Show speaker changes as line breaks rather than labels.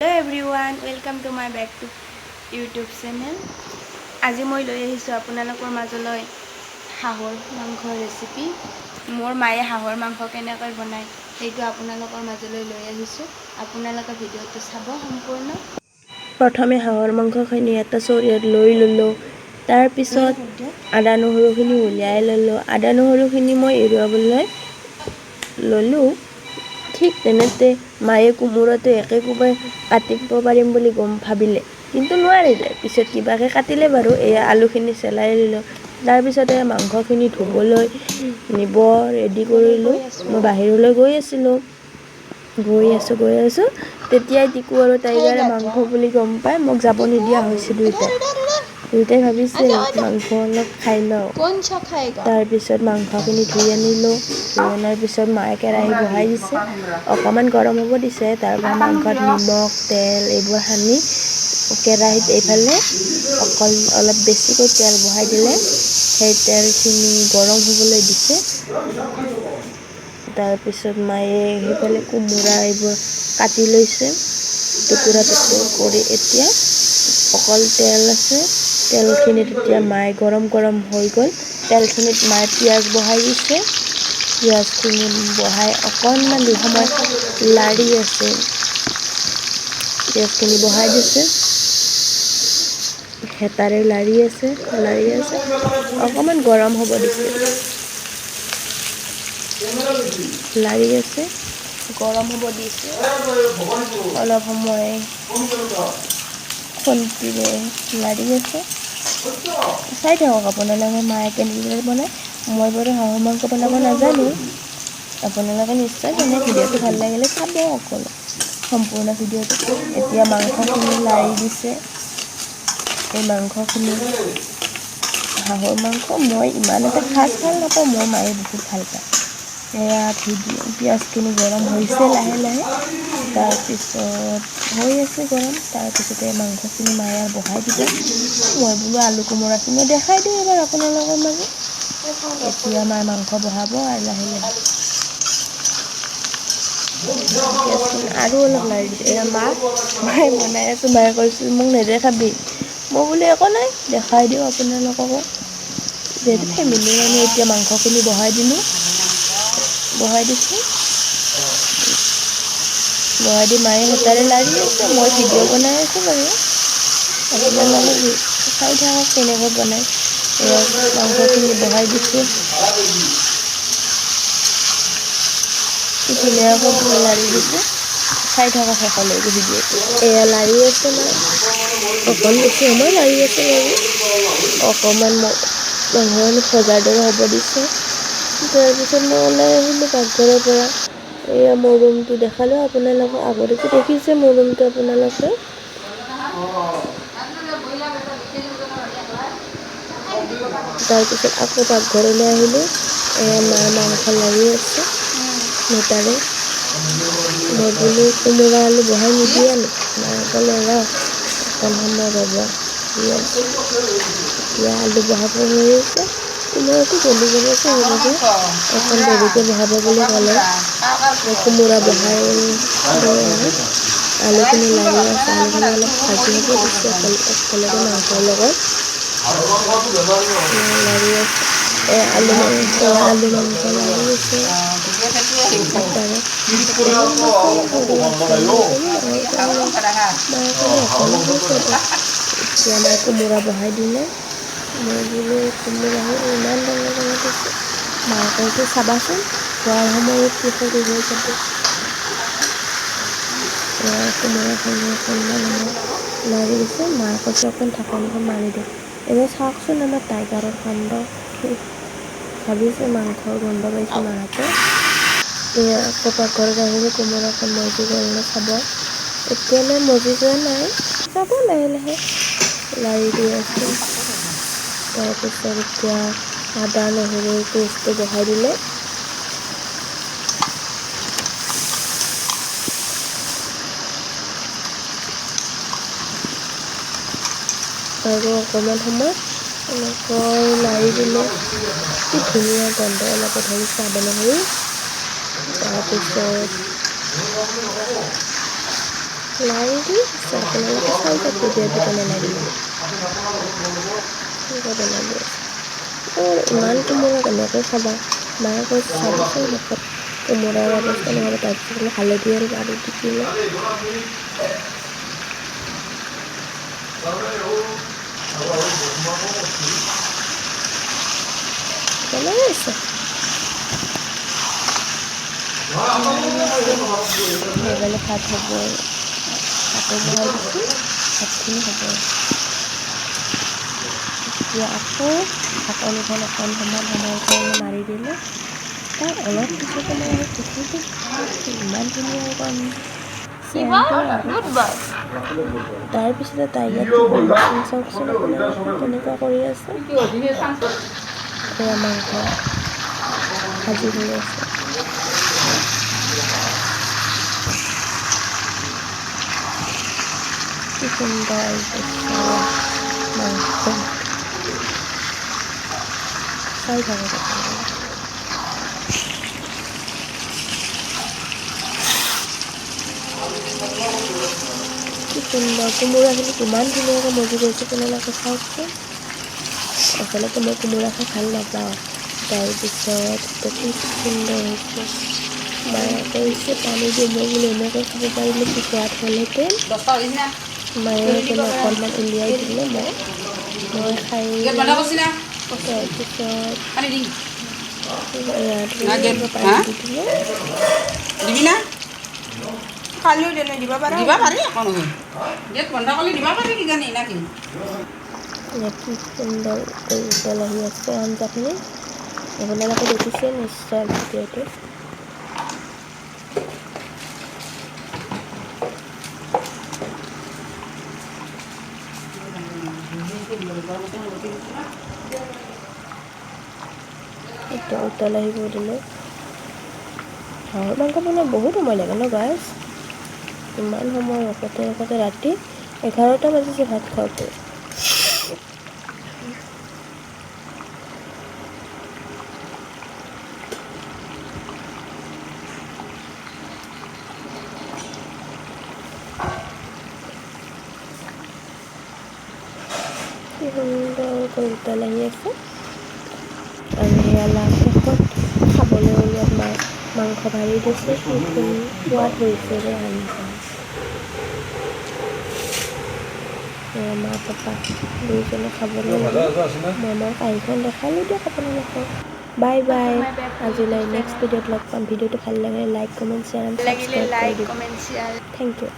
Hello everyone, welcome to my back to YouTube channel. আজি মই লৈ আহিছোঁ আপোনালোকৰ মাজলৈ হাঁহৰ মাংসৰ ৰেচিপি। মোৰ মায়ে হাঁহৰ মাংস কেনেকৈ বনায় সেইটো আপোনালোকৰ মাজলৈ লৈ আহিছোঁ। আপোনালোকে ভিডিঅ'টো চাব সম্পূৰ্ণ। প্ৰথমে হাঁহৰ মাংসখিনি এটা চৰিয়াত লৈ ল'লোঁ। তাৰ পিছত আদা নহৰুখিনি উলিয়াই ল'লোঁ। আদা নহৰুখিনি মই এৰুৱাবলৈ ল'লোঁ। ঠিক তেনেতে মায়ে কোমোৰাটো একেকোবে কাটিব পাৰিম বুলি ভাবিলে, কিন্তু নোৱাৰিলে। পিছত কিবাকে কাটিলে বাৰু। এয়া আলুখিনি চেলাই দিলোঁ। তাৰপিছতে মাংসখিনি ধুবলৈ নিব ৰেডি কৰিলোঁ। মই বাহিৰলৈ গৈ আছিলোঁ। গৈ আছোঁ তেতিয়াই টিকু আৰু টাইগাৰে মাংস বুলি গম পাই মোক যাব নিদিয়া হৈছে। দুইটাই ভাবিছে মাংস অলপ খাই লওঁ। তাৰপিছত মাংসখিনি ধুই আনিলোঁ। ধুই অনাৰ পিছত মায়ে কেৰাহী বহাই দিছে, অকণমান গৰম হ'ব দিছে। তাৰপৰা মাংসত নিমখ তেল এইবোৰ সানি কেৰাহীত এইফালে অলপ বেছিকৈ তেল বহাই দিলে। সেই তেলখিনি গৰম হ'বলৈ দিছে। তাৰপিছত মায়ে সেইফালে কোমোৰা এইবোৰ কাটি লৈছে টুকুৰা কৰি। এতিয়া অকল তেল আছে। তেলখিনিত এতিয়া মায়ে গৰম হৈ গ'ল। তেলখিনিত মায়ে পিঁয়াজ বহাই দিছে। পিঁয়াজখিনি বহাই অকণমান সময় লাৰি আছে। পিঁয়াজখিনি বহাই দিছে, হেতাৰে লাৰি আছে। অকণমান গৰম হ'ব দিছে। লাৰি আছে, গৰম হ'ব দিছে। অলপ সময় খন্তিৰে লাৰি আছে। চাই থাকক আপোনালোকে মায়ে কেনেদৰে বনায়। মই বাৰু হাঁহৰ মাংস বনাব নাজানো। আপোনালোকে নিশ্চয় জানে। ভিডিঅ'টো ভাল লাগিলে চাব সকলো সম্পূৰ্ণ ভিডিঅ'টো। এতিয়া মাংসখিনি লাৰি দিছে। এই মাংসখিনি হাঁহৰ মাংস মই ইমান এটা খাছ ভাল নাপাওঁ। মোৰ মায়ে বহুত ভাল পায়। এয়া পিঁয়াজখিনি গৰম হৈছে লাহে লাহে। তাৰপিছত হৈ আছে গৰম। তাৰপিছতে মাংসখিনি মায়ে বহাই দিব। মই বোলো আলু কোমোৰাখিনিও দেখাই দিওঁ এবাৰ আপোনালোকৰ মাজত। এতিয়া মায়ে মাংস বহাব আৰু লাহে লাহে পিঁয়াজখিনি আৰু অলপ লাৰি দিছে। এয়া মায়ে বনাই আছোঁ। মায়ে কৈছিল মোক নেদেখাবি। মই বোলো একো নাই, দেখাই দিওঁ আপোনালোককো। যিহেতু ফেমিলি মানুহ। এতিয়া মাংসখিনি বহাই দিছোঁ। বহাই দি মায়ে হেতাৰে লাৰি আছে। মই ভিডিঅ' বনাই আছোঁ বাৰু। আপোনালোকে চাই থাকক কেনেকৈ বনায়। এয়া মাংসখিনি বহাই দিছোঁ। ধুনীয়াকৈ লাৰি দিছোঁ। চাই থাকক শেষলৈকে ভিডিঅ'টো। এয়া লাৰি আছে মায়ে। অকণ বেছি সময় লাৰি আছে বাৰু। অকণমান মাংসখিনি ভজাৰ দৰে হ'ব দিছে। তাৰপিছত মই ওলাই আহিলোঁ পাকঘৰৰ পৰা। এয়া মোৰ ৰুমটো দেখালোঁ আপোনালোকক। আগতেতো দেখিছে মোৰ ৰুমটো আপোনালোকে। তাৰপিছত আকৌ পাকঘৰলৈ আহিলোঁ। মায়ে মাংস লাৰি আছে হেতাৰে। মই বোলো কোমোৰা আলু বহাই নিদিয়ে নেকি? মায়ে ক'লে ৰ অকণ সময় ৰ'ব দি আছোঁ। এতিয়া আলু বহাব হৈ আছে। কোমোৰাটো জ্বলি যাব সেইবাবে অকণ দেৰিকৈ বহাব বুলি ক'লে। কোমোৰা বহাই লৈ আনি আলুখিনি লাৰি আছে। আলুখিনি অলপ ভাজি হ'ব দিছে একেলগে মাংসৰ লগত। লাৰি আছে। আলু মাংস লাৰি আছে। হেতাৰে এতিয়া মায়ে কোমোৰা বহাই দিলে। মই বোলো কোমোৰা ইমান ডাঙৰ দিছে। মায়ে কৈছে চাবাচোন খোৱাৰ সময়ত কি সৰু হৈ যাব। কোমোৰাখিনি অকণমান লাৰি দিছে। মায়ে কৈছে অকণ ঢাকনিখন মাৰি দিওঁ। এতিয়া চাওকচোন আমাৰ টাইগাৰৰ কাণ্ড। ভাবিছে মাংসৰ গোন্ধ পাইছে মাহঁতে। এয়া আকৌ পাকঘৰত আহিলোঁ। কোমোৰাখন মজি গ'ল নে চাব। এতিয়ালৈ মজি যোৱা নাই, যাব লাহে লাহে। লাৰি দি আছোঁ। তাৰপিছত এতিয়া আদা নহৰুৰ পেষ্টটো বহাই দিলে। আৰু অকণমান সময় এনেকৈ লাৰি দিলে। কি ধুনীয়া গোন্ধ ওলাব ধৰিছে আদা নহৰু। তাৰপিছত
লাৰি দি আপোনালোকে চাই থাক ভিডিঅ'টো কেনে লাগিলে বনাই দি ইমান কোমোৰা কেনেকৈ খাবা মায়ে কৈছে চাবচোন শেষত কোমোৰাৰ অৱস্থা নহ'ব তাৰপিছত হালধি আৰু পানী দি দিলে বনাই আছে সেইকাৰণে ভাত হ'ব ভাতো বনাই দিছোঁ ভাতখিনি হ'ব এতিয়া আকৌ ঢাকনিখন অকণ সময়ৰ কাৰণে মাৰি দিলে তাৰ অলপ পিছতে মই আৰু কুকুৰটো ইমান ধুনীয়া তাৰপিছতে তাই ইয়াত চাওকচোন কেনেকুৱা কৰি আছে এয়া মাংস ভাজি হৈ আছে কি সুন্দৰ মাংস চাই থাকক কি সুন্দৰ কোমোৰাখিনি কিমান ধুনীয়াকৈ মজি গৈছে আপোনালোকে চাওকচোন আচলতে মই কোমোৰা খাই ভাল নাপাওঁ তাৰপিছত কি সুন্দৰ হৈছে মায়ে কৈছে পানী দি মই বোলো এনেকৈ খাব পাৰিলে কি সোৱাদ হ'লহেঁতেন মায়ে যেনে অকণমান উলিয়াই দিলে মই খাই তাৰপিছত পানী দি দিলে
খালিও তেনে দিব পাৰি একো নহয় গেট বন্ধ কৰি দিব পাৰি কিজানি নাকি
কি সুন্দৰকৈ উতল আহি আছে আঞ্জাখিনি আপোনালোকে দেখিছে নিশ্চয় ভিডিঅ'টো এতিয়া উতল আহিব দিলে হাঁহৰ মাংস বনাই বহুত সময় লাগে ন গাইজ ইমান সময় ৰখোতে ৰাতি 11টা বাজিছে ভাত খাওঁতে কি সুন্দৰকৈ উতল আহি আছে আৰু সেয়া শেষত খাবলৈ ওলোৱাত মাংস ভাজি দিছে কি সোৱাদ হৈছে যে আঞ্জা মা পাপা দুইজনে খাবলৈ মই আমাৰ কাঁহীখন দেখালোঁ দিয়ক আপোনালোকক বাই বাই আজিলৈ নেক্সট ভিডিঅ'ত লগ পাম ভিডিঅ'টো ভাল লাগিলে লাইক কমেণ্ট শ্বেয়াৰ এণ্ড
লাগিলে
ছাবস্ক্ৰাইব কৰি
লাইক
দিব
কমেণ্ট শ্বেয়াৰ
থেংক ইউ